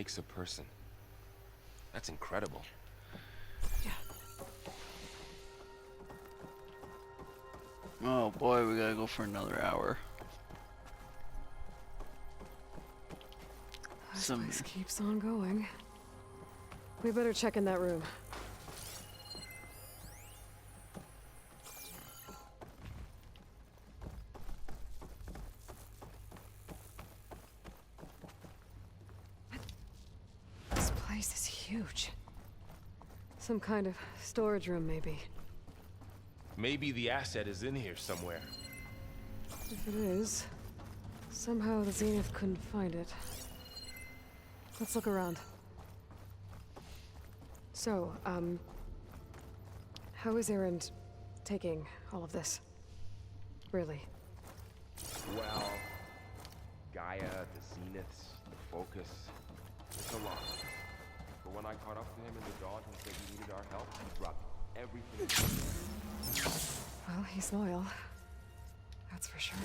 makes a person. That's incredible. Yeah. Oh boy, we gotta go for another hour. This place keeps on going. We better check in that room. This place is huge. Some kind of storage room, maybe. Maybe the asset is in here somewhere. If it is, somehow the Zenith couldn't find it. Let's look around. So, how is Erend taking all of this? Really? Well, Gaia, the Zeniths, the Focus. It's a lot. But when I caught up to him in the dawn and said he needed our help, he dropped everything. Well, he's loyal. That's for sure.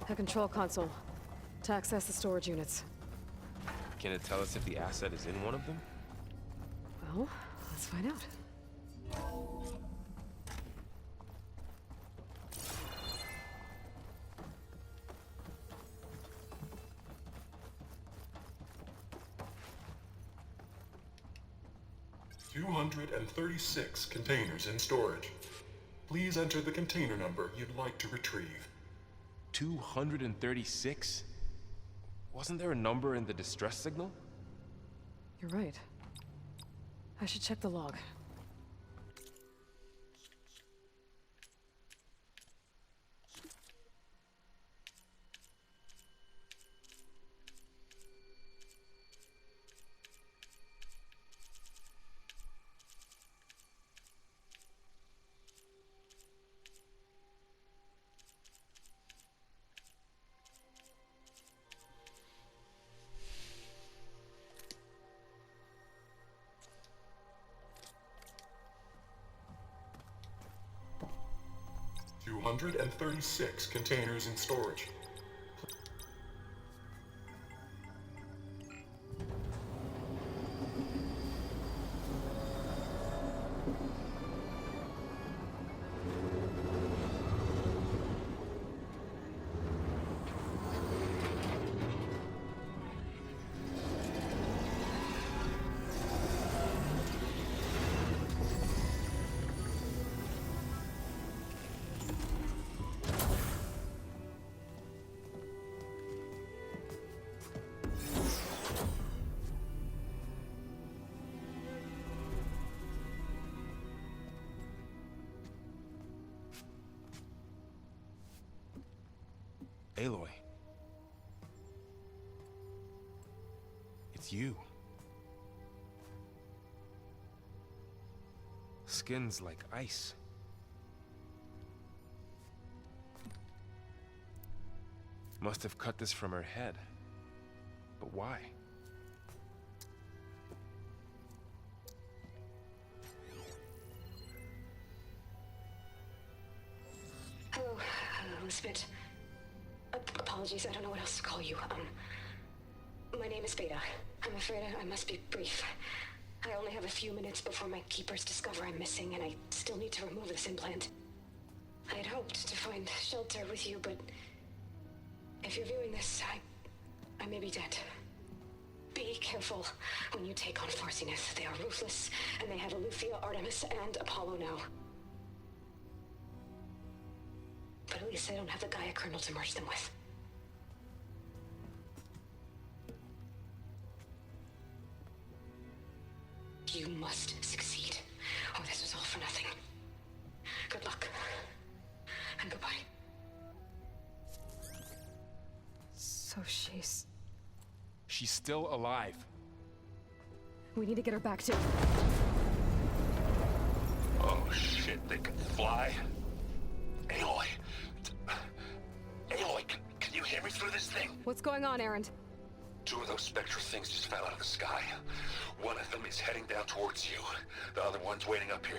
The control console. To access the storage units. Can it tell us if the asset is in one of them? Well, let's find out. $236 containers in storage. Please enter the container number you'd like to retrieve. 236? Wasn't there a number in the distress signal? You're right. I should check the log. $236 containers in storage. Aloy. It's you. Skin's like ice. Must have cut this from her head. But why? Hello, Elizabeth. Apologies, I don't know what else to call you. My name is Beta. I'm afraid I must be brief. I only have a few minutes before my keepers discover I'm missing, and I still need to remove this implant. I had hoped to find shelter with you, but if you're viewing this, I may be dead. Be careful when you take on Farsiness. They are ruthless, and they have Aletheia, Artemis, and Apollo now. But at least I don't have the Gaia kernel to merge them with. You must succeed, or this was all for nothing. Good luck. And goodbye. So she's... She's still alive. We need to get her back to... Oh shit, they can fly? Aloy! Aloy, can you hear me through this thing? What's going on, Erend? Two of those spectral things just fell out of the sky. One of them is heading down towards you. The other one's waiting up here.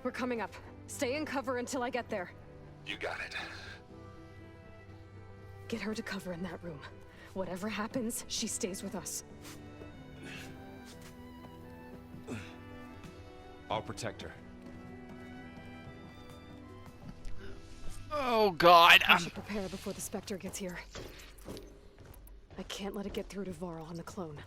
We're coming up. Stay in cover until I get there. You got it. Get her to cover in that room. Whatever happens, she stays with us. I'll protect her. Oh God. I should prepare before the Spectre gets here. I can't let it get through to Varl on the clone.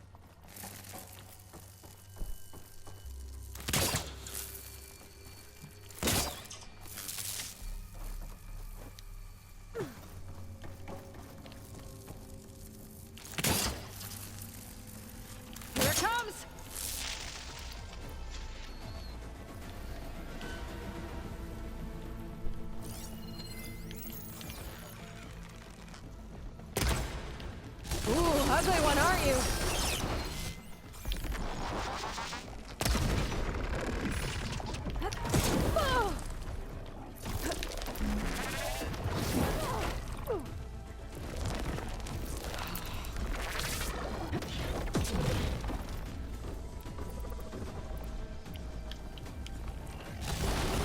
Here it comes! Ooh, ugly one, aren't you?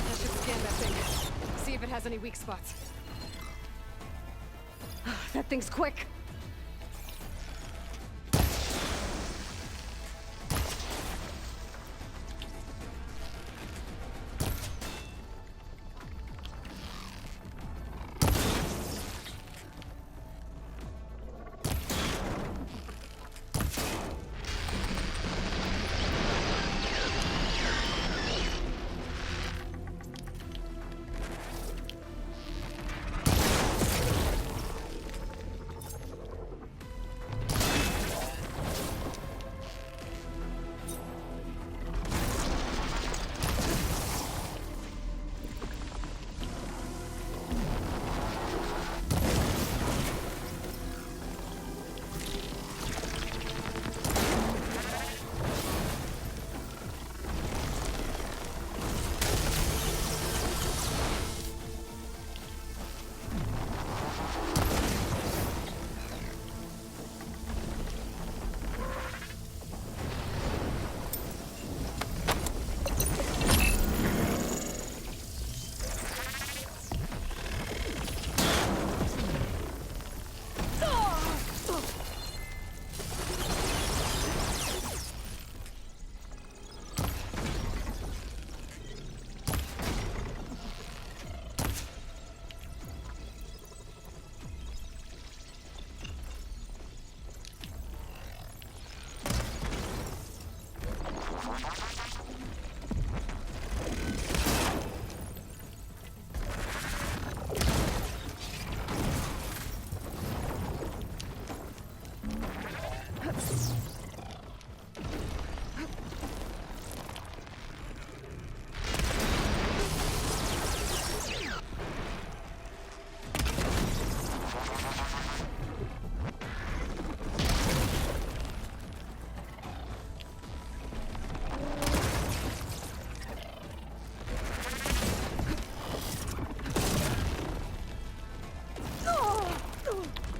I should scan that thing. See if it has any weak spots. That thing's quick.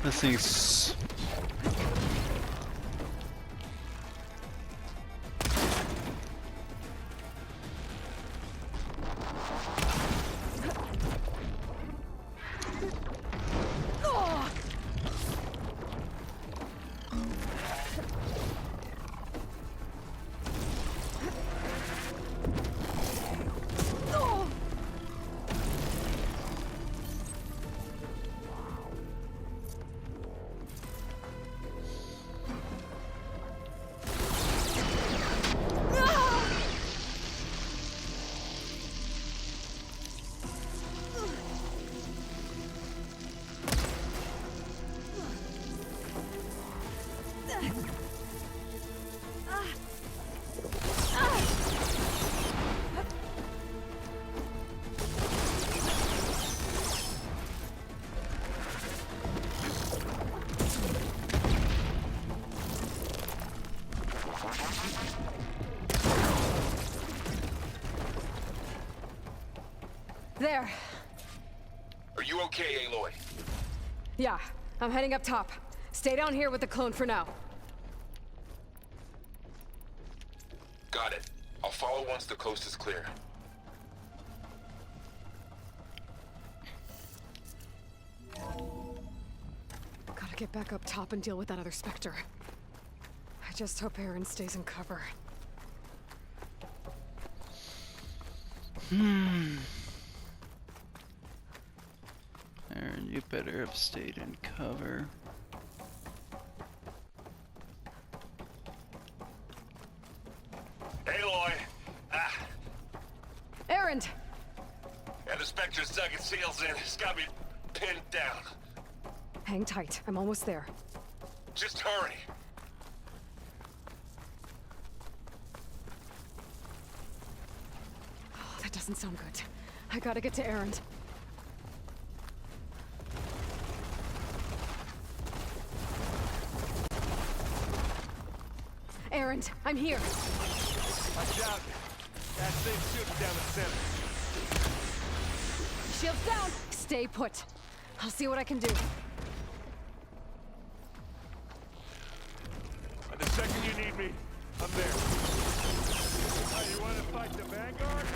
This thing's... There. Are you okay, Aloy? Yeah, I'm heading up top. Stay down here with the clone for now. Got it. I'll follow once the coast is clear. Gotta get back up top and deal with that other Spectre. I just hope Aaron stays in cover. Aaron, you better have stayed in cover. Aloy! Aaron! And the Spectre's dug its heels in. It's got me pinned down. Hang tight. I'm almost there. Just hurry. Oh, that doesn't sound good. I gotta get to Aaron. Aaron, I'm here. Watch out. That thing's shooting down the center. Shields down. Stay put. I'll see what I can do. And the second you need me, I'm there. Oh, you want to fight the Vanguard?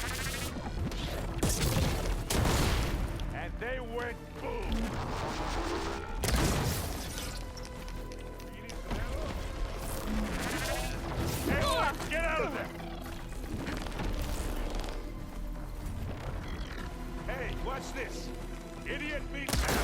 And they went boom. You need some ammo? Hey, Lord, get out of there! Hey, watch this. Idiot beats man.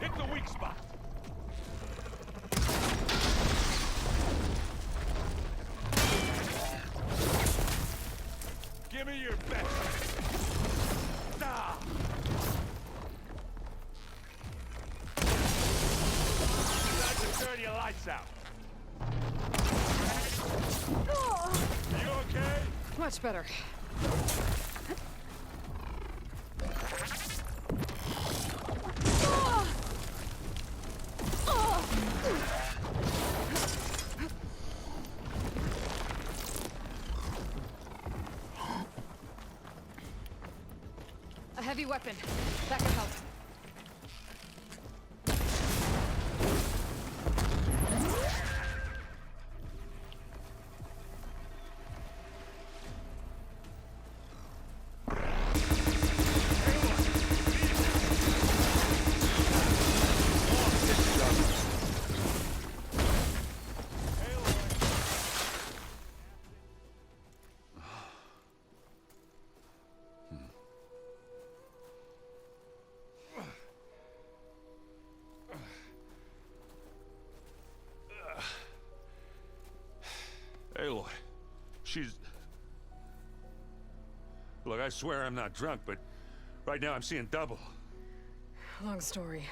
Hit the weak spot. Give me your best. Nah. Time to turn your lights out. You okay? Much better. A heavy weapon. That can help. Aloy, she's... Look, I swear I'm not drunk, but right now I'm seeing double. Long story,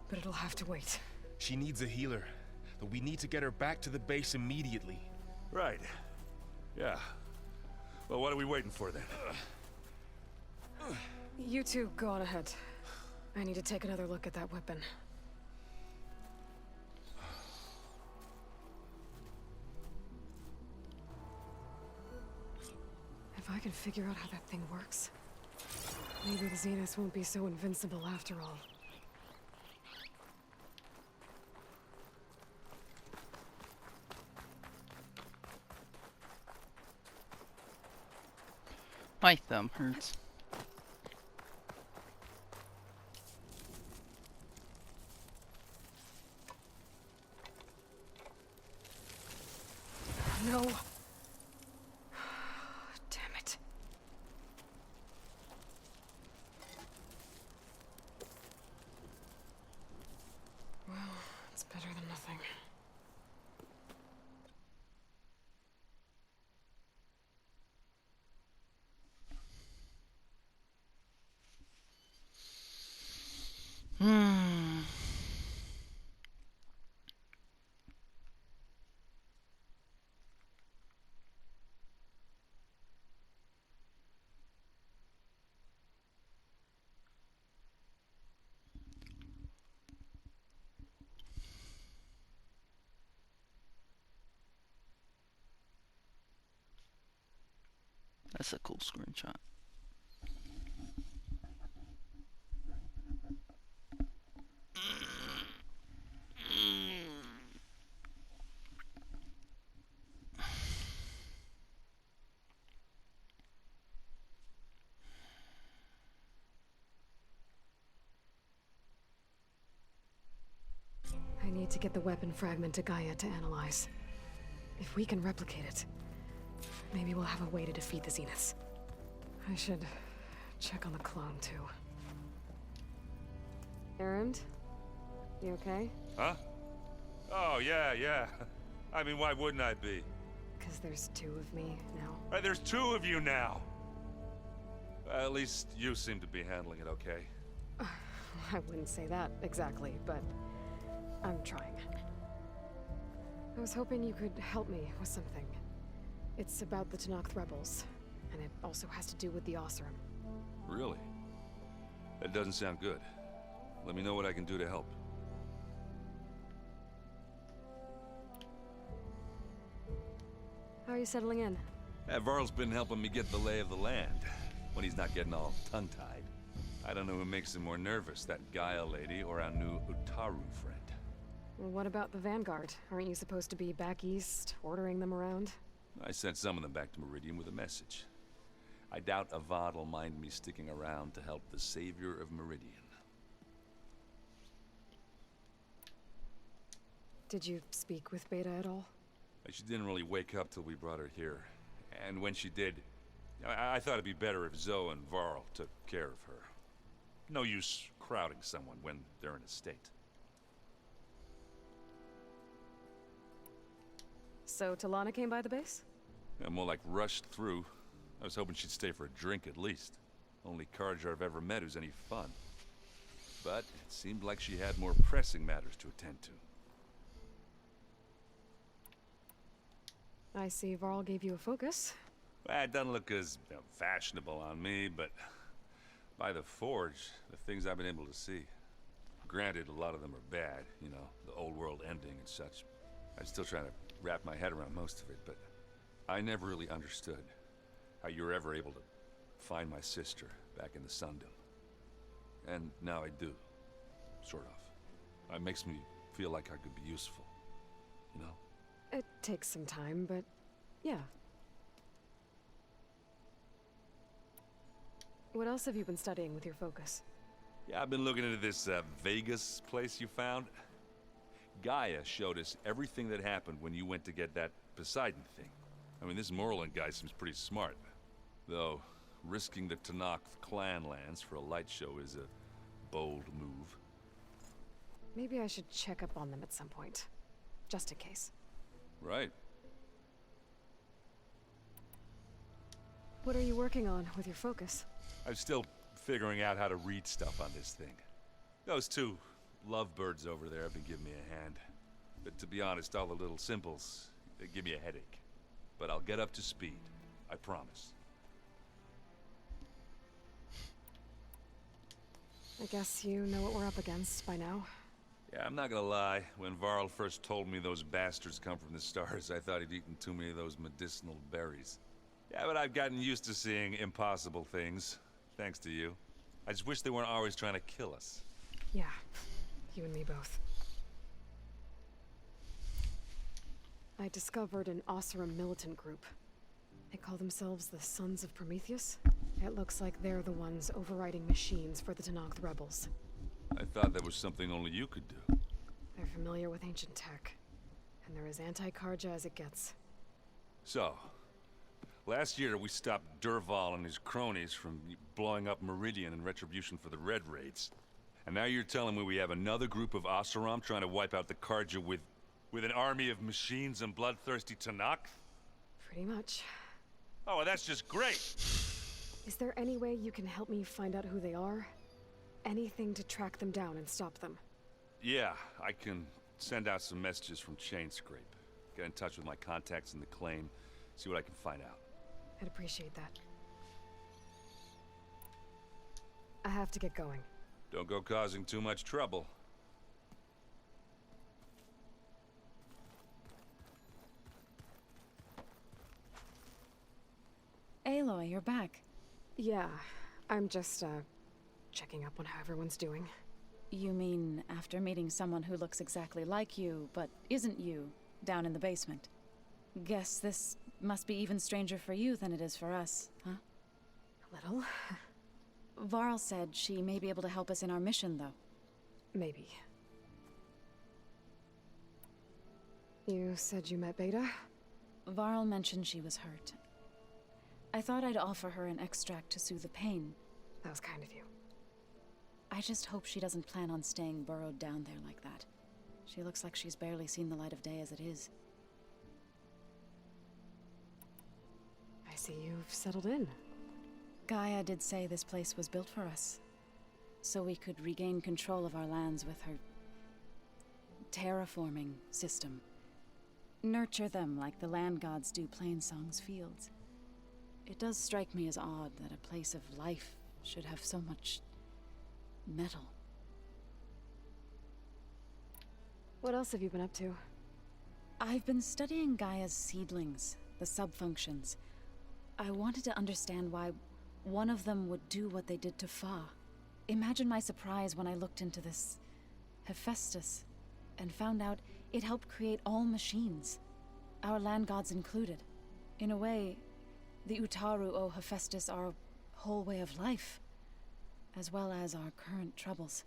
but it'll have to wait. She needs a healer, but we need to get her back to the base immediately. Right. Yeah. Well, what are we waiting for then? You two go on ahead. I need to take another look at that weapon. If I can figure out how that thing works, maybe the Zeniths won't be so invincible after all. My thumb hurts. No. Damn it. Well, it's better than nothing. That's a cool screenshot. I need to get the weapon fragment to Gaia to analyze. If we can replicate it, maybe we'll have a way to defeat the Zeniths. I should check on the clone, too. Erend? You okay? Huh? Oh, yeah. I mean, why wouldn't I be? Because there's two of me now. There's two of you now! At least you seem to be handling it okay. I wouldn't say that exactly, but I'm trying. I was hoping you could help me with something. It's about the Tenakth rebels, and it also has to do with the Oseram. Really? That doesn't sound good. Let me know what I can do to help. How are you settling in? Varl's been helping me get the lay of the land, when he's not getting all tongue-tied. I don't know who makes him more nervous, that Gaia lady or our new Utaru friend. Well, what about the Vanguard? Aren't you supposed to be back east, ordering them around? I sent some of them back to Meridian with a message. I doubt Avad will mind me sticking around to help the savior of Meridian. Did you speak with Beta at all? She didn't really wake up till we brought her here. And when she did, I thought it'd be better if Zoe and Varl took care of her. No use crowding someone when they're in a state. So Talana came by the base? Yeah, more like rushed through. I was hoping she'd stay for a drink at least. Only Carja I've ever met who's any fun. But it seemed like she had more pressing matters to attend to. I see Varl gave you a focus. Well, it doesn't look as fashionable on me, but by the Forge, the things I've been able to see. Granted, a lot of them are bad, you know, the old world ending and such. I'm still trying to wrap my head around most of it, but I never really understood how you were ever able to find my sister back in the Sundom. And now I do, sort of. It makes me feel like I could be useful, you know? It takes some time, but yeah. What else have you been studying with your focus? Yeah, I've been looking into this Vegas place you found. Gaia showed us everything that happened when you went to get that Poseidon thing. I mean, this Morland guy seems pretty smart. Though, risking the Tenakth clan lands for a light show is a bold move. Maybe I should check up on them at some point. Just in case. Right. What are you working on with your focus? I'm still figuring out how to read stuff on this thing. Those two lovebirds over there have been giving me a hand. But to be honest, all the little symbols, they give me a headache. But I'll get up to speed. I promise. I guess you know what we're up against by now. Yeah, I'm not gonna lie. When Varl first told me those bastards come from the stars, I thought he'd eaten too many of those medicinal berries. Yeah, but I've gotten used to seeing impossible things, thanks to you. I just wish they weren't always trying to kill us. Yeah, you and me both. I discovered an Oseram militant group. They call themselves the Sons of Prometheus. It looks like they're the ones overriding machines for the Tenakth rebels. I thought that was something only you could do. They're familiar with ancient tech, and they're as anti-Carja as it gets. So, last year we stopped Durval and his cronies from blowing up Meridian in retribution for the Red Raids. And now you're telling me we have another group of Oseram trying to wipe out the Carja with an army of machines and bloodthirsty Tenakth? Pretty much. Oh, well, that's just great! Is there any way you can help me find out who they are? Anything to track them down and stop them. Yeah, I can send out some messages from Chainscrape. Get in touch with my contacts in the claim, see what I can find out. I'd appreciate that. I have to get going. Don't go causing too much trouble. Aloy, you're back. Yeah, I'm just, checking up on how everyone's doing. You mean after meeting someone who looks exactly like you, but isn't you, down in the basement? Guess this must be even stranger for you than it is for us, huh? A little. Varl said she may be able to help us in our mission, though. Maybe. You said you met Beta? Varl mentioned she was hurt. I thought I'd offer her an extract to soothe the pain. That was kind of you. I just hope she doesn't plan on staying burrowed down there like that. She looks like she's barely seen the light of day as it is. I see you've settled in. Gaia did say this place was built for us, so we could regain control of our lands with her terraforming system. Nurture them like the land gods do Plainsong's fields. It does strike me as odd that a place of life should have so much metal. What else have you been up to? I've been studying Gaia's seedlings, the subfunctions. I wanted to understand why one of them would do what they did to Fa. Imagine my surprise when I looked into this Hephaestus and found out it helped create all machines, our land gods included. In a way, the Utaru owe Hephaestus our whole way of life, as well as our current troubles.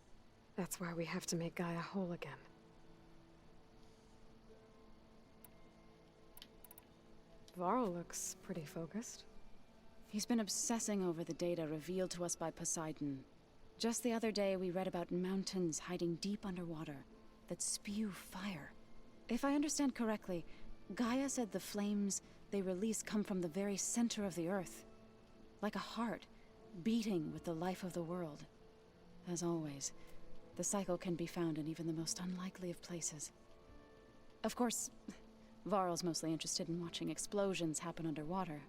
That's why we have to make Gaia whole again. Varl looks pretty focused. He's been obsessing over the data revealed to us by Poseidon. Just the other day, we read about mountains hiding deep underwater that spew fire. If I understand correctly, Gaia said the flames they release come from the very center of the Earth, like a heart beating with the life of the world. As always, the cycle can be found in even the most unlikely of places. Of course, Varl's mostly interested in watching explosions happen underwater.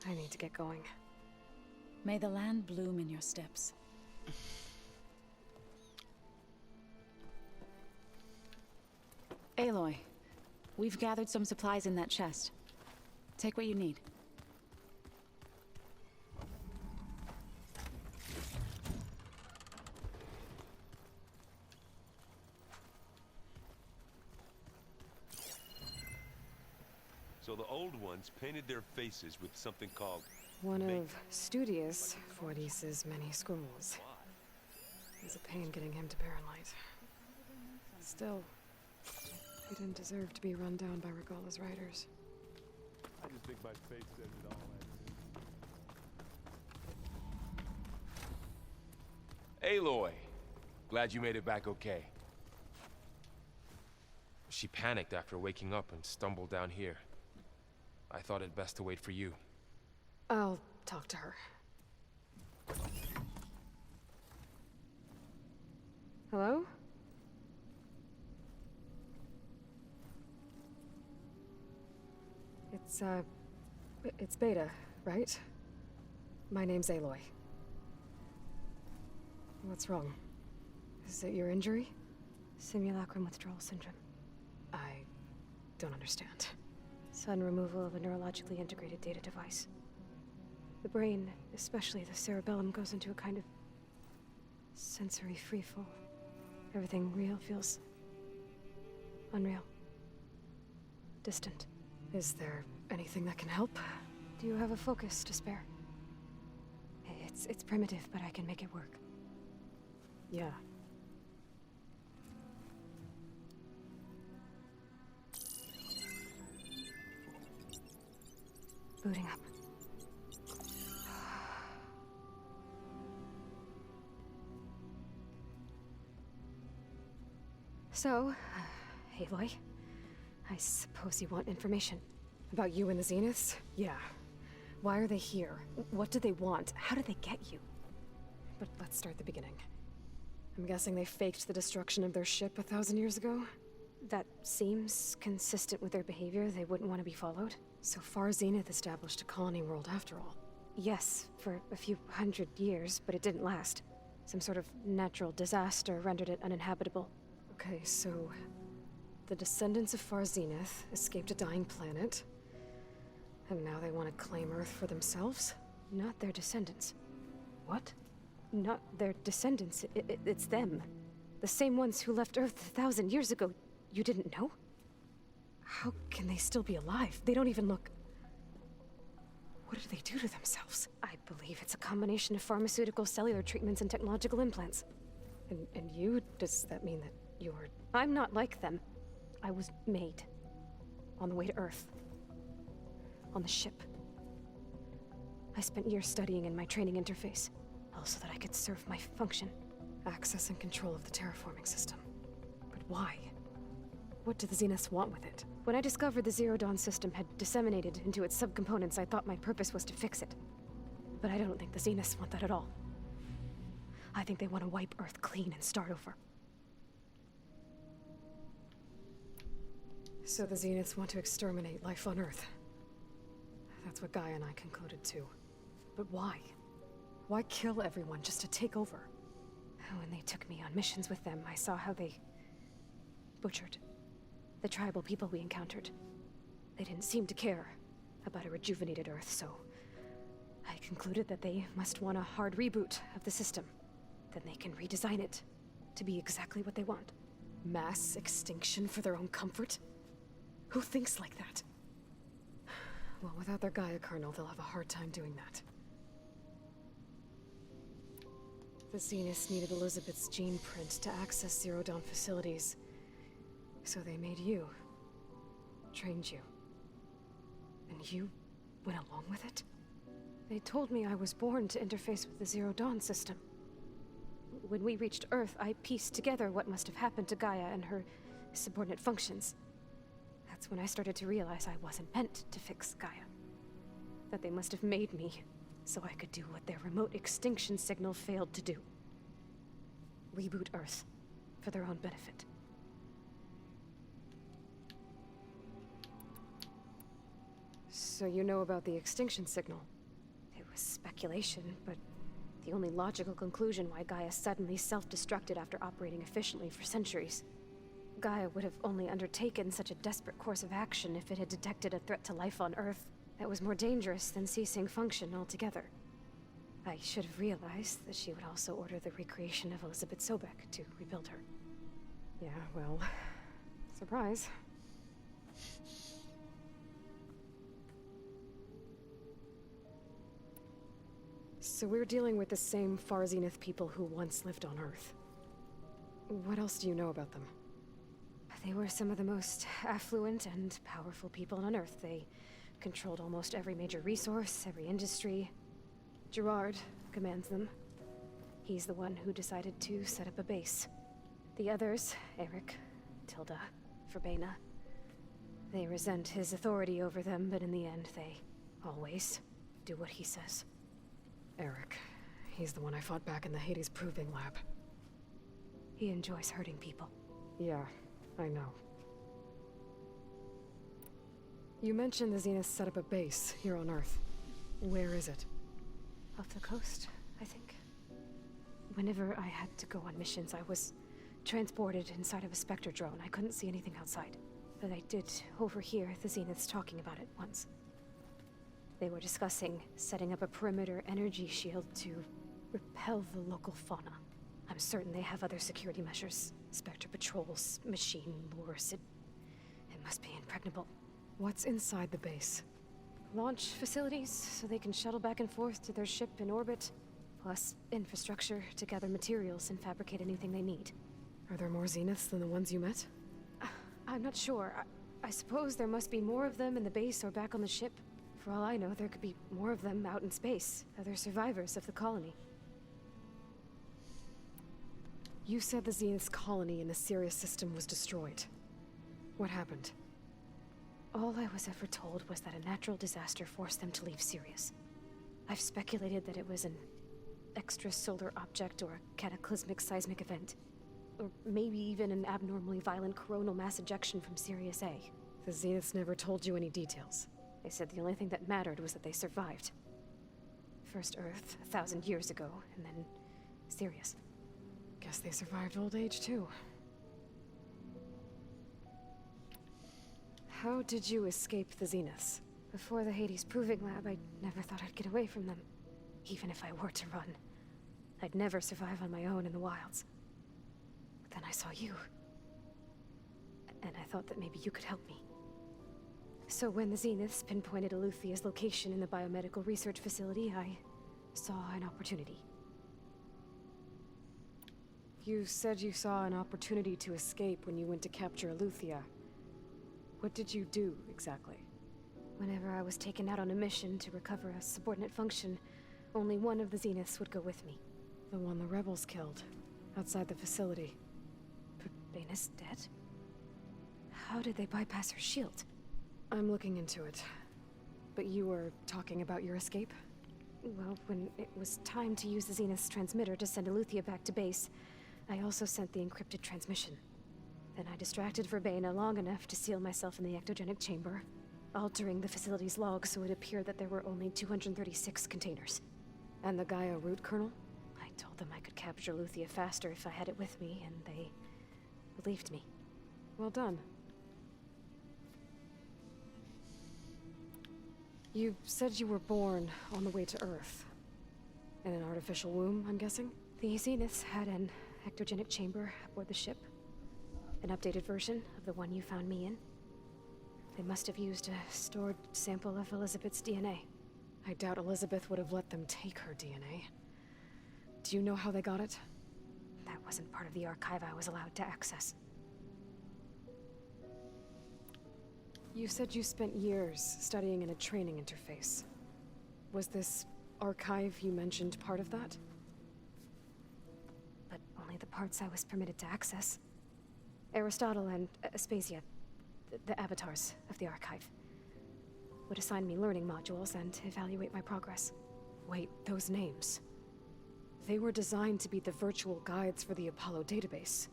I need to get going. May the land bloom in your steps. Aloy, we've gathered some supplies in that chest. Take what you need. So the old ones painted their faces with something called... One of Studious Fordyce's many scrolls. It's a pain getting him to Paranlight. Still, he didn't deserve to be run down by Regalla's riders. I just think my face says it all. Aloy! Glad you made it back okay. She panicked after waking up and stumbled down here. I thought it best to wait for you. I'll talk to her. Hello? It's Beta, right? My name's Aloy. What's wrong? Is it your injury? Simulacrum withdrawal syndrome. I don't understand. Sudden removal of a neurologically integrated data device. The brain, especially the cerebellum, goes into a kind of sensory freefall. Everything real feels unreal. Distant. Is there anything that can help? Do you have a focus to spare? It's primitive, but I can make it work. Yeah. Booting up. So, Aloy, I suppose you want information. About you and the Zeniths? Yeah. Why are they here? What do they want? How did they get you? But let's start at the beginning. I'm guessing they faked the destruction of their ship 1,000 years ago? That seems consistent with their behavior. They wouldn't want to be followed. So far, Zenith established a colony world after all. Yes, for a few hundred years, but it didn't last. Some sort of natural disaster rendered it uninhabitable. Okay, so the descendants of Far Zenith escaped a dying planet, And now they want to claim Earth for themselves? Not their descendants. What? Not their descendants. It's them. The same ones who left Earth 1,000 years ago. You didn't know? How can they still be alive? They don't even look... What did they do to themselves? I believe it's a combination of pharmaceutical, cellular treatments, and technological implants. And you? Does that mean that you're... I'm not like them. I was made. On the way to Earth. On the ship. I spent years studying in my training interface, all so that I could serve my function. Access and control of the terraforming system. But why? What do the Zeniths want with it? When I discovered the Zero Dawn system had disseminated into its subcomponents, I thought my purpose was to fix it. But I don't think the Zeniths want that at all. I think they want to wipe Earth clean and start over. So the Zeniths want to exterminate life on Earth. That's what Gaia and I concluded too. But why? Why kill everyone just to take over? When they took me on missions with them, I saw how they butchered the tribal people we encountered. They didn't seem to care about a rejuvenated Earth, so I concluded that they must want a hard reboot of the system. Then they can redesign it to be exactly what they want. Mass extinction for their own comfort? Who thinks like that? Well, without their Gaia kernel, they'll have a hard time doing that. The Zeniths needed Elizabeth's gene print to access Zero Dawn facilities. So they made you. Trained you. And you went along with it? They told me I was born to interface with the Zero Dawn system. When we reached Earth, I pieced together what must have happened to Gaia and her subordinate functions. That's when I started to realize I wasn't meant to fix Gaia. That they must have made me so I could do what their remote extinction signal failed to do. Reboot Earth for their own benefit. So you know about the extinction signal? It was speculation, but the only logical conclusion why Gaia suddenly self-destructed after operating efficiently for centuries. Gaia would have only undertaken such a desperate course of action if it had detected a threat to life on Earth that was more dangerous than ceasing function altogether. I should have realized that she would also order the recreation of Elizabeth Sobek to rebuild her. Yeah, well, surprise. So we're dealing with the same Far Zenith people who once lived on Earth. What else do you know about them? They were some of the most affluent and powerful people on Earth. They controlled almost every major resource, every industry. Gerard commands them. He's the one who decided to set up a base. The others, Eric, Tilda, Verbena, they resent his authority over them, but in the end, they always do what he says. Eric. He's the one I fought back in the Hades Proving Lab. He enjoys hurting people. Yeah, I know. You mentioned the Zeniths set up a base here on Earth. Where is it? Off the coast, I think. Whenever I had to go on missions, I was transported inside of a Spectre drone. I couldn't see anything outside. But I did overhear the Zeniths talking about it once. They were discussing setting up a perimeter energy shield to repel the local fauna. I'm certain they have other security measures. Spectre patrols, machine lures. It must be impregnable. What's inside the base? Launch facilities, so they can shuttle back and forth to their ship in orbit. Plus, infrastructure to gather materials and fabricate anything they need. Are there more Zeniths than the ones you met? I'm not sure. I suppose there must be more of them in the base or back on the ship. For all I know, there could be more of them out in space. Other survivors of the colony. You said the Zenith's colony in the Sirius system was destroyed. What happened? All I was ever told was that a natural disaster forced them to leave Sirius. I've speculated that it was an extrasolar object or a cataclysmic seismic event. Or maybe even an abnormally violent coronal mass ejection from Sirius A. The Zeniths never told you any details. They said the only thing that mattered was that they survived. First Earth, 1,000 years ago, and then Sirius. Guess they survived old age, too. How did you escape the Zeniths? Before the Hades Proving Lab, I never thought I'd get away from them. Even if I were to run. I'd never survive on my own in the wilds. But then I saw you. And I thought that maybe you could help me. So when the Zeniths pinpointed Eluthia's location in the biomedical research facility, I saw an opportunity. You said you saw an opportunity to escape when you went to capture Eluthia. What did you do, exactly? Whenever I was taken out on a mission to recover a subordinate function, only one of the Zeniths would go with me. The one the rebels killed, outside the facility. But Baina's dead? How did they bypass her shield? I'm looking into it. But you were talking about your escape? Well, when it was time to use the Zenith's transmitter to send Eluthia back to base, I also sent the encrypted transmission. Then I distracted Verbena long enough to seal myself in the ectogenic chamber, altering the facility's log so it appeared that there were only 236 containers. And the Gaia root kernel? I told them I could capture Eluthia faster if I had it with me, and they believed me. Well done. You said you were born on the way to Earth. In an artificial womb, I'm guessing? The Zeniths had an ectogenic chamber aboard the ship. An updated version of the one you found me in. They must have used a stored sample of Elizabeth's DNA. I doubt Elizabeth would have let them take her DNA. Do you know how they got it? That wasn't part of the archive I was allowed to access. You said you spent years studying in a training interface. Was this archive you mentioned part of that? But only the parts I was permitted to access. Aristotle and Aspasia, the avatars of the archive, would assign me learning modules and evaluate my progress. Wait, those names. They were designed to be the virtual guides for the Apollo database,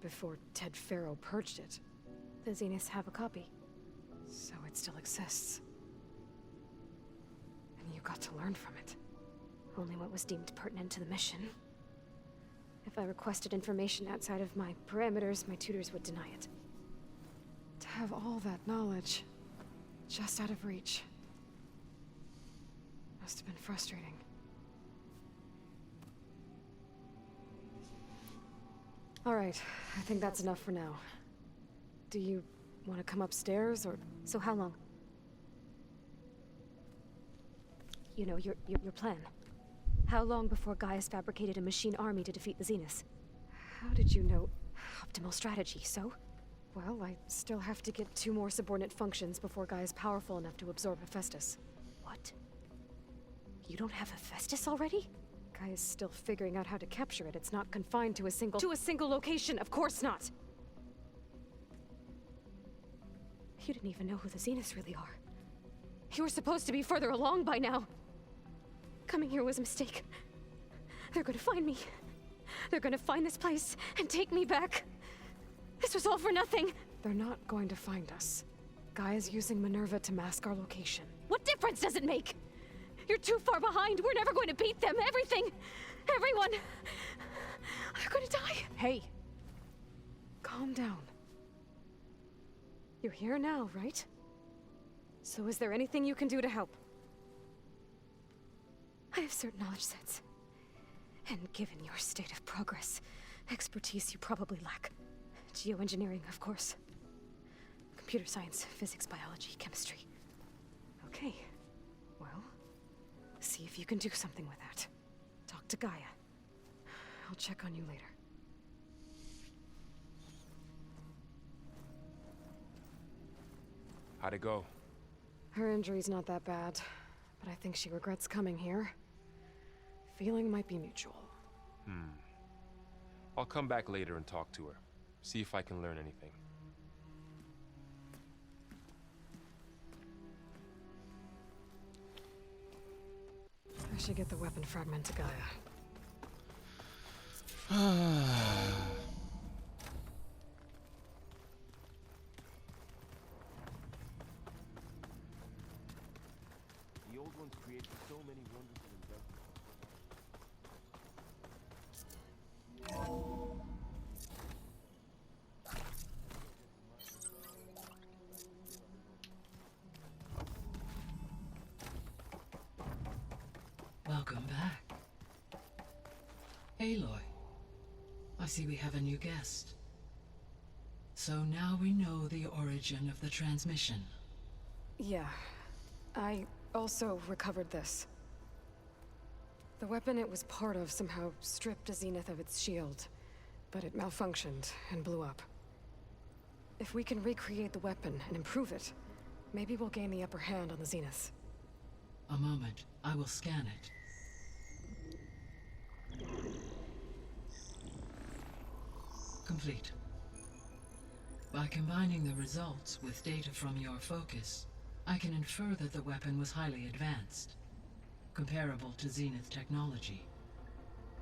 before Ted Faro purged it. The Zeniths have a copy, so it still exists. And you got to learn from it. Only what was deemed pertinent to the mission. If I requested information outside of my parameters, my tutors would deny it. To have all that knowledge, just out of reach, must have been frustrating. All right, I think that's enough for now. Do you want to come upstairs, or... So how long? You know, your plan. How long before Gaius fabricated a machine army to defeat the Zeniths? How did you know? Optimal strategy, so? Well, I still have to get 2 more subordinate functions before Gaia's powerful enough to absorb Hephaestus. What? You don't have Hephaestus already? Gaia's still figuring out how to capture it. It's not confined to a single... To a single location, of course not! You didn't even know who the Zeniths really are. You were supposed to be further along by now. Coming here was a mistake. They're gonna find me. They're gonna find this place and take me back. This was all for nothing. They're not going to find us. Gaia's using Minerva to mask our location. What difference does it make? You're too far behind. We're never going to beat them. Everything. Everyone. They're gonna die. Hey. Calm down. You're here now, right? So is there anything you can do to help? I have certain knowledge sets. And given your state of progress, expertise you probably lack. Geoengineering, of course. Computer science, physics, biology, chemistry. Okay. Well, see if you can do something with that. Talk to Gaia. I'll check on you later. How'd it go? Her injury's not that bad, but I think she regrets coming here. Feeling might be mutual. I'll come back later and talk to her. See if I can learn anything. I should get the weapon fragment to Gaia. The old ones created so many wonderful inventions. Welcome back. Aloy, I see we have a new guest. So now we know the origin of the transmission. Yeah. I also recovered this. The weapon it was part of somehow stripped a Zenith of its shield, but it malfunctioned and blew up. If we can recreate the weapon and improve it, maybe we'll gain the upper hand on the Zeniths. A moment. I will scan it. Complete. By combining the results with data from your focus, I can infer that the weapon was highly advanced, comparable to Zenith technology,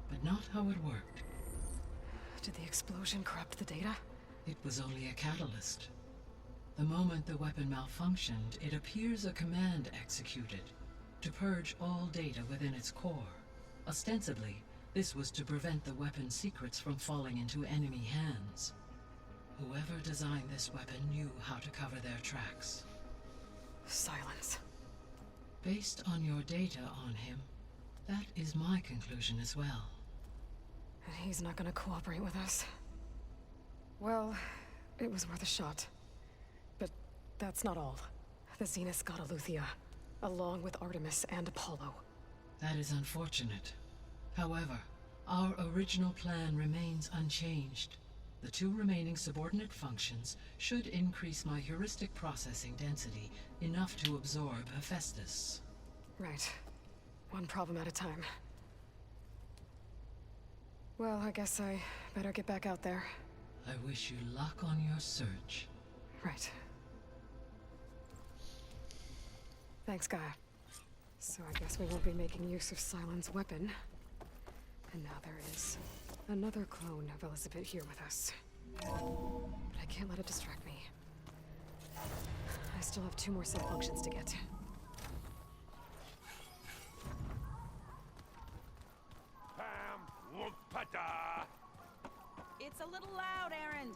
but not how it worked. Did the explosion corrupt the data? It was only a catalyst. The moment the weapon malfunctioned, it appears a command executed to purge all data within its core. Ostensibly, this was to prevent the weapon's secrets from falling into enemy hands. Whoever designed this weapon knew how to cover their tracks. Silence. Based on your data on him, that is my conclusion as well. And he's not gonna cooperate with us. Well, it was worth a shot. But that's not all. The Zeniths got Aletheia, along with Artemis and Apollo. That is unfortunate. However, our original plan remains unchanged. The 2 remaining subordinate functions should increase my heuristic processing density enough to absorb Hephaestus. Right. One problem at a time. Well, I guess I better get back out there. I wish you luck on your search. Right. Thanks, Gaia. So I guess we won't be making use of Cylon's weapon. And now there is another clone of Elizabeth here with us. But I can't let it distract me. I still have 2 more cell functions to get. It's a little loud, Erend.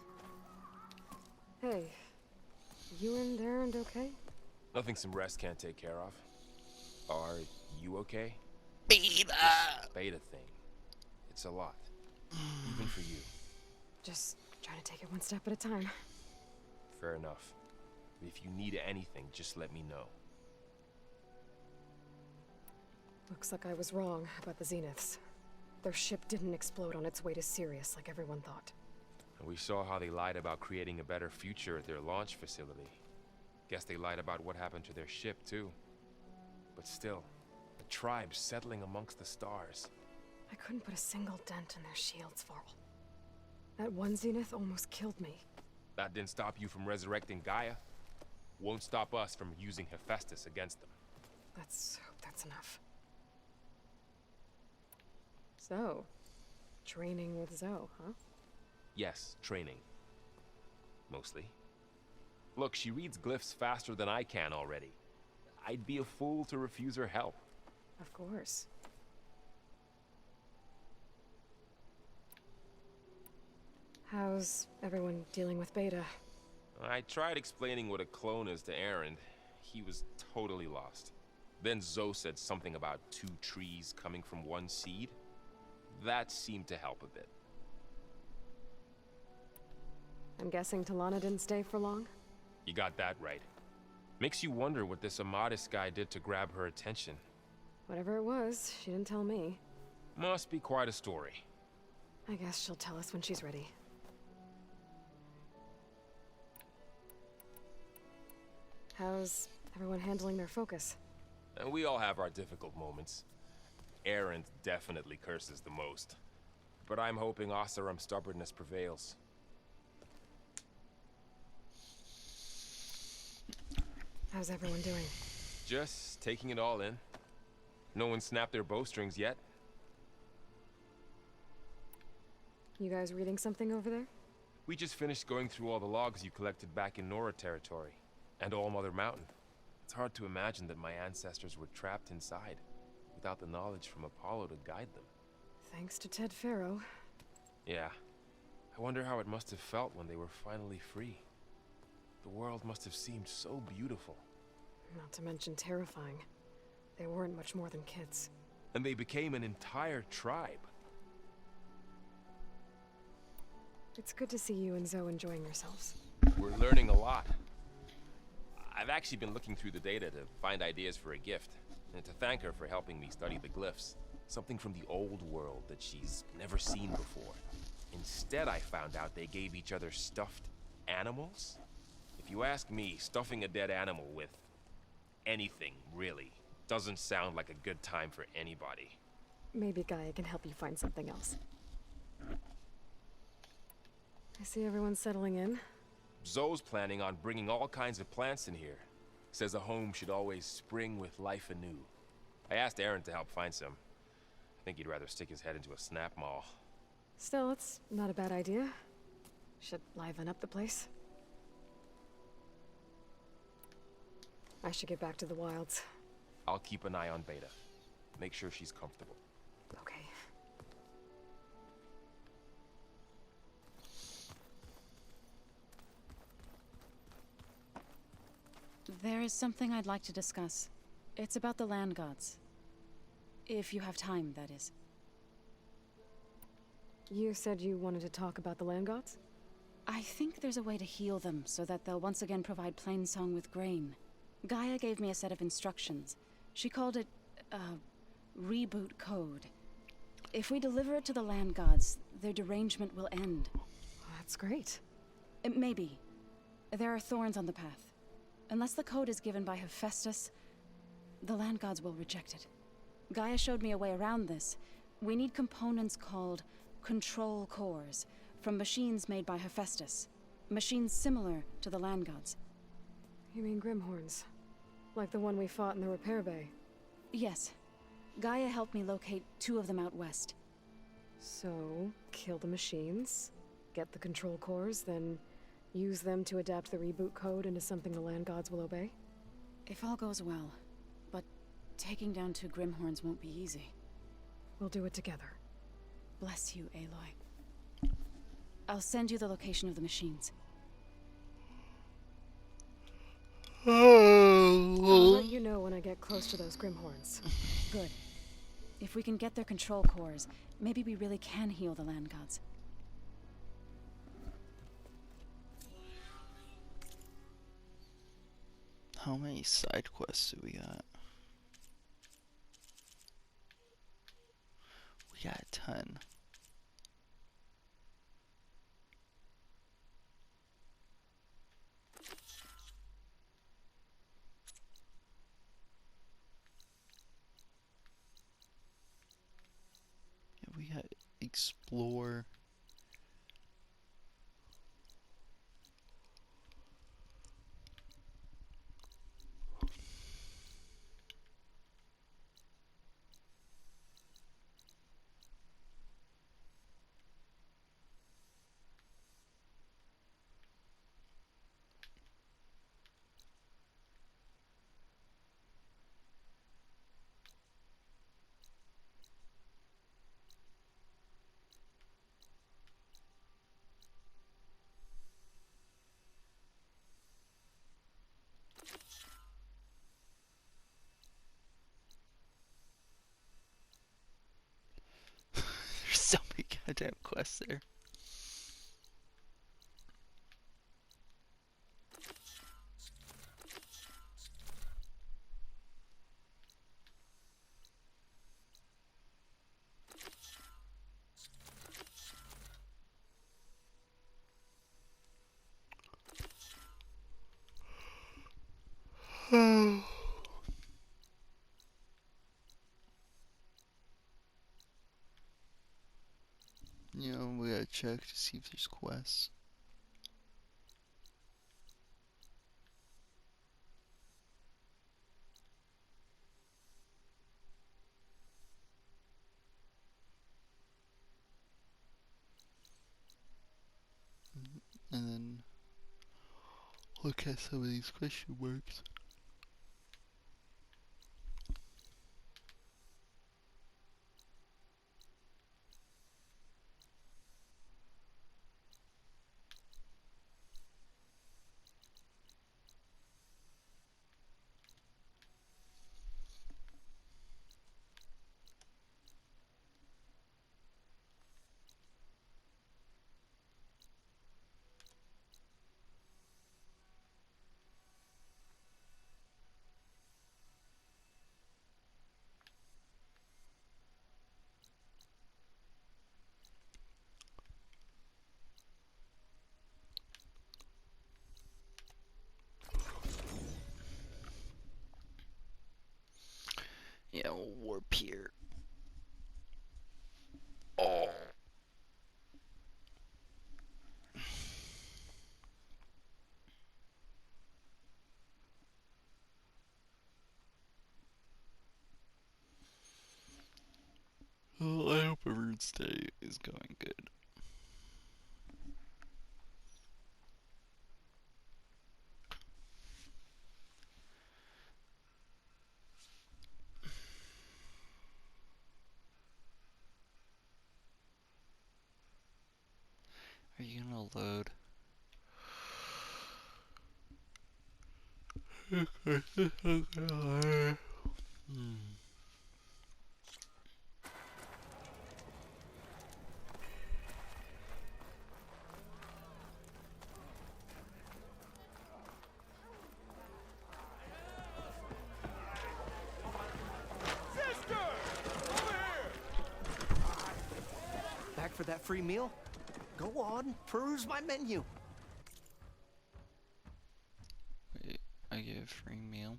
Hey, you and Erend okay? Nothing some rest can't take care of. Are you okay? Beta! Beta thing. It's a lot. Even for you. Just trying to take it one step at a time. Fair enough. If you need anything, just let me know. Looks like I was wrong about the Zeniths. Their ship didn't explode on its way to Sirius like everyone thought. And we saw how they lied about creating a better future at their launch facility. Guess they lied about what happened to their ship, too. But still, the tribe's settling amongst the stars. I couldn't put a single dent in their shields, Varl. That one Zenith almost killed me. That didn't stop you from resurrecting Gaia. Won't stop us from using Hephaestus against them. Let's hope that's enough. So, training with Zoe, huh? Yes, training. Mostly. Look, she reads glyphs faster than I can already. I'd be a fool to refuse her help. Of course. How's everyone dealing with Beta? I tried explaining what a clone is to Erend. He was totally lost. Then Zoe said something about 2 trees coming from 1 seed. That seemed to help a bit. I'm guessing Talana didn't stay for long? You got that right. Makes you wonder what this Amadis guy did to grab her attention. Whatever it was, she didn't tell me. Must be quite a story. I guess she'll tell us when she's ready. How's everyone handling their focus? And we all have our difficult moments. Erend definitely curses the most. But I'm hoping Oseram's stubbornness prevails. How's everyone doing? Just taking it all in. No one snapped their bowstrings yet. You guys reading something over there? We just finished going through all the logs you collected back in Nora territory. And All Mother Mountain. It's hard to imagine that my ancestors were trapped inside, without the knowledge from Apollo to guide them. Thanks to Ted Faro. Yeah. I wonder how it must have felt when they were finally free. The world must have seemed so beautiful. Not to mention terrifying. They weren't much more than kids. and they became an entire tribe. It's good to see you and Zoe enjoying yourselves. We're learning a lot. I've actually been looking through the data to find ideas for a gift, and to thank her for helping me study the glyphs. Something from the old world that she's never seen before. Instead, I found out they gave each other stuffed animals. If you ask me, stuffing a dead animal with anything, really, doesn't sound like a good time for anybody. Maybe Gaia can help you find something else. I see everyone's settling in. Zoe's planning on bringing all kinds of plants in here. Says a home should always spring with life anew. I asked Aaron to help find some. I think he'd rather stick his head into a snap mall. Still, it's not a bad idea. Should liven up the place. I should get back to the wilds. I'll keep an eye on Beta. Make sure she's comfortable. Okay. There is something I'd like to discuss. It's about the land gods. If you have time, that is. You said you wanted to talk about the land gods? I think there's a way to heal them so that they'll once again provide Plainsong with grain. Gaia gave me a set of instructions. She called it a reboot code. If we deliver it to the land gods, their derangement will end. That's great. Maybe. There are thorns on the path. Unless the code is given by Hephaestus, the land gods will reject it. Gaia showed me a way around this. We need components called control cores from machines made by Hephaestus. Machines similar to the land gods. You mean Grimhorns? Like the one we fought in the repair bay? Yes. Gaia helped me locate 2 of them out west. So, kill the machines, get the control cores, then use them to adapt the reboot code into something the land gods will obey? If all goes well. But taking down 2 Grimhorns won't be easy. We'll do it together. Bless you, Aloy. I'll send you the location of the machines. I'll let you know when I get close to those Grimhorns. Good. If we can get their control cores, maybe we really can heal the land gods. How many side quests do we got? We got 10. Yeah, we got explore. There's so many goddamn quests there. You know, we gotta check to see if there's quests. And then look at some of these question marks. Yeah, we'll warp here. Oh. Well, I hope everyone's day is going good. Are you gonna load? Back for that free meal? Go on, peruse my menu. Wait, I get a free meal?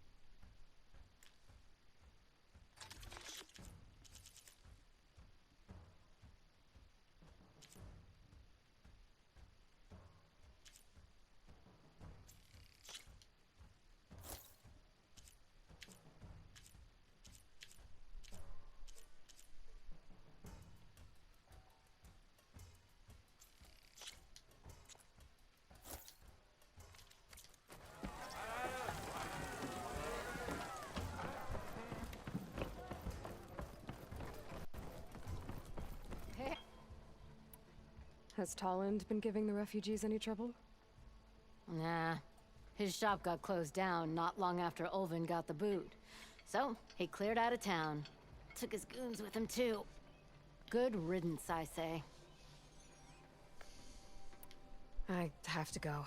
Has Tolland been giving the refugees any trouble? Nah. His shop got closed down not long after Ulvin got the boot. So, he cleared out of town. Took his goons with him, too. Good riddance, I say. I have to go.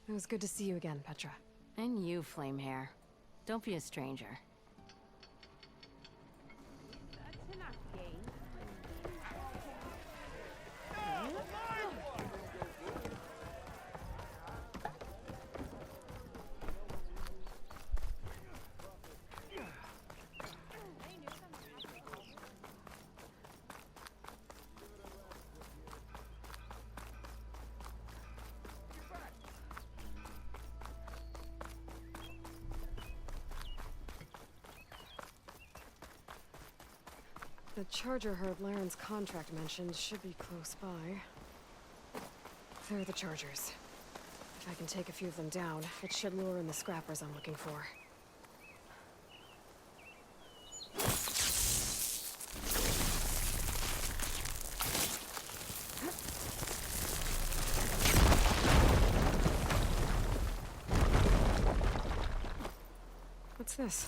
It was good to see you again, Petra. And you, Flamehair. Don't be a stranger. The charger Herb Laren's contract mentioned should be close by. There are the chargers. If I can take a few of them down, it should lure in the scrappers I'm looking for. What's this?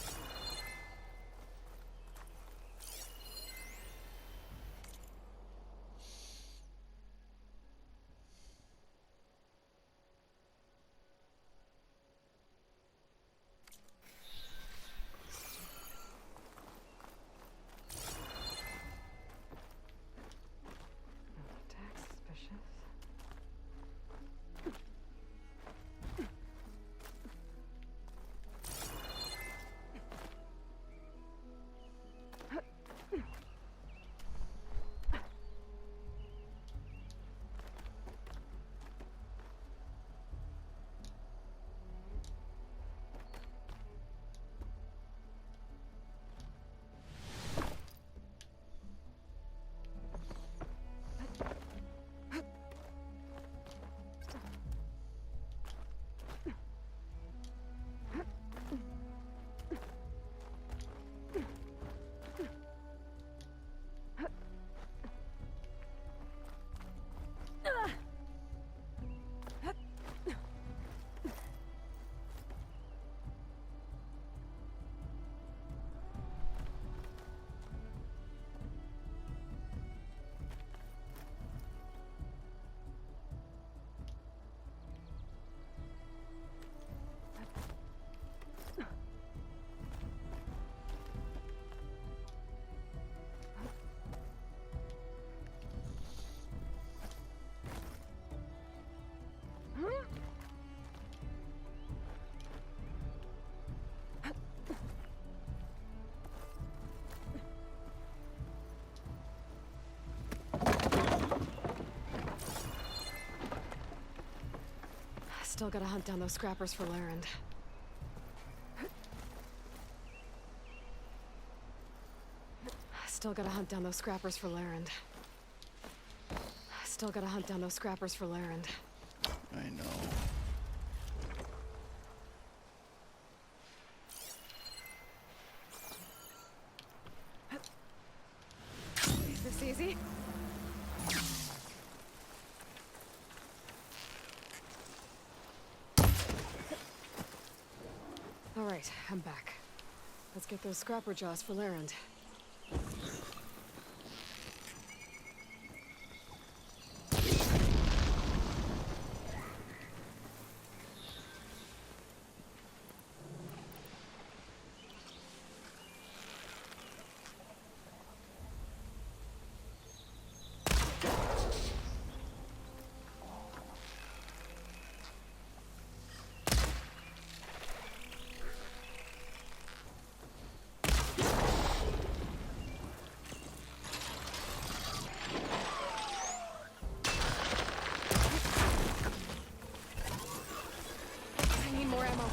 Still gotta hunt down those scrappers for Larend. Still gotta hunt down those scrappers for Larend. Still gotta hunt down those scrappers for Larend. I know. Is this easy? All right, I'm back. Let's get those scrapper jaws for Larend. More ammo.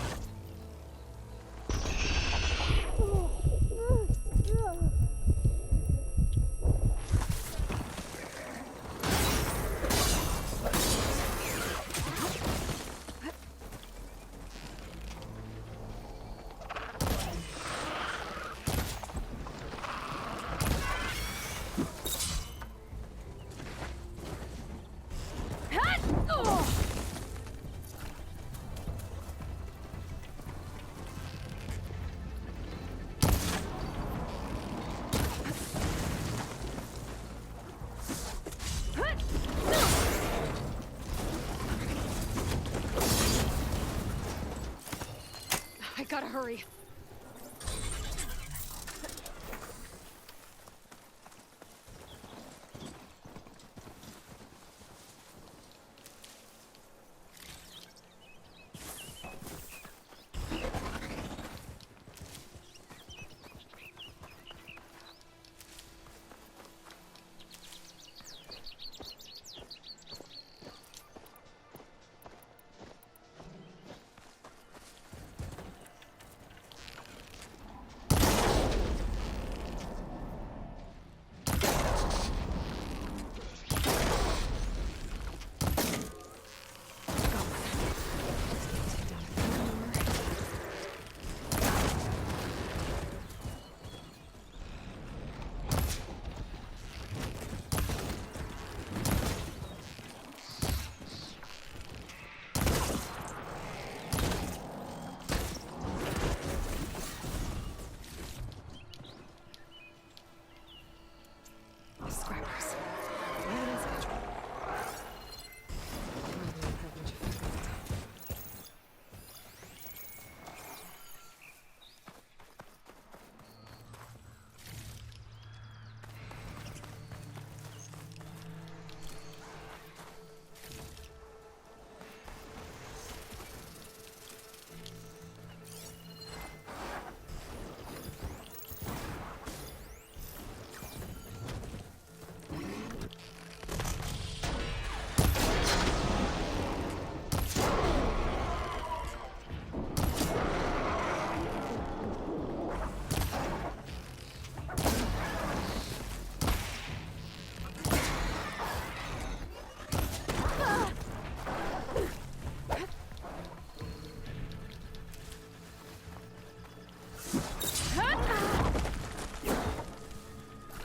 I gotta hurry.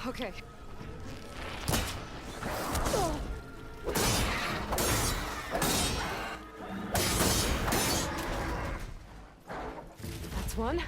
Okay. That's one.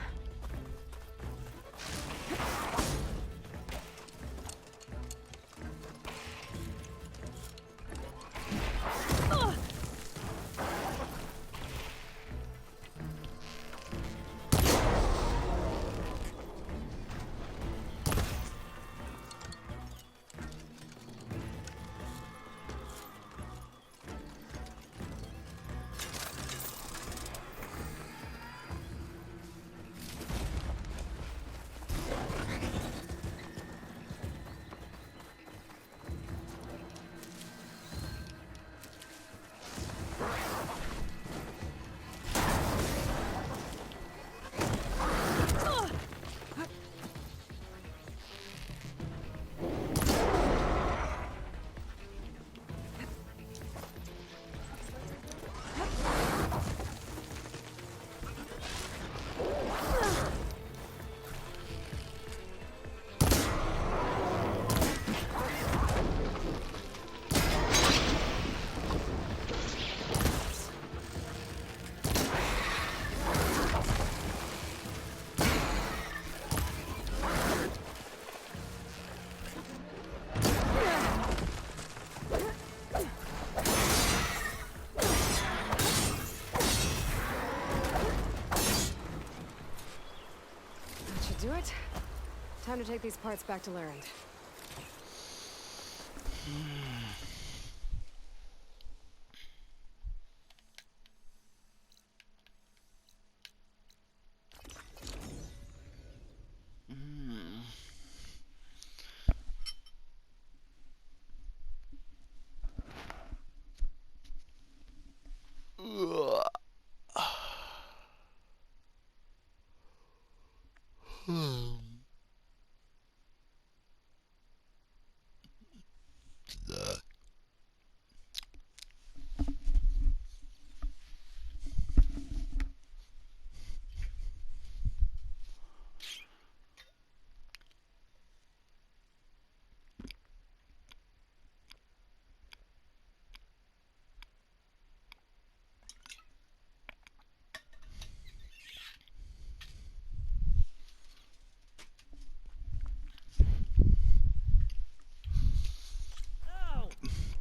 time to take these parts back to Larend.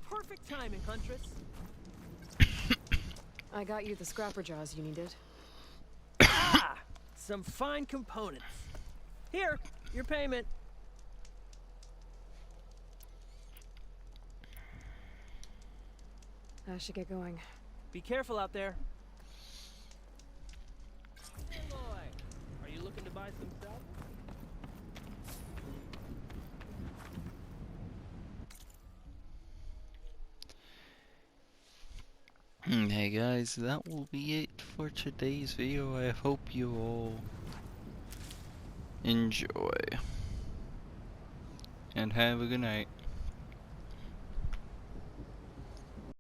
Perfect timing, Huntress. I got you the scrapper jaws you needed. Ah! Some fine components. Here, your payment. I should get going. Be careful out there. Hey, boy. Are you looking to buy some stuff? Hey guys, that will be it for today's video. I hope you all enjoy and have a good night.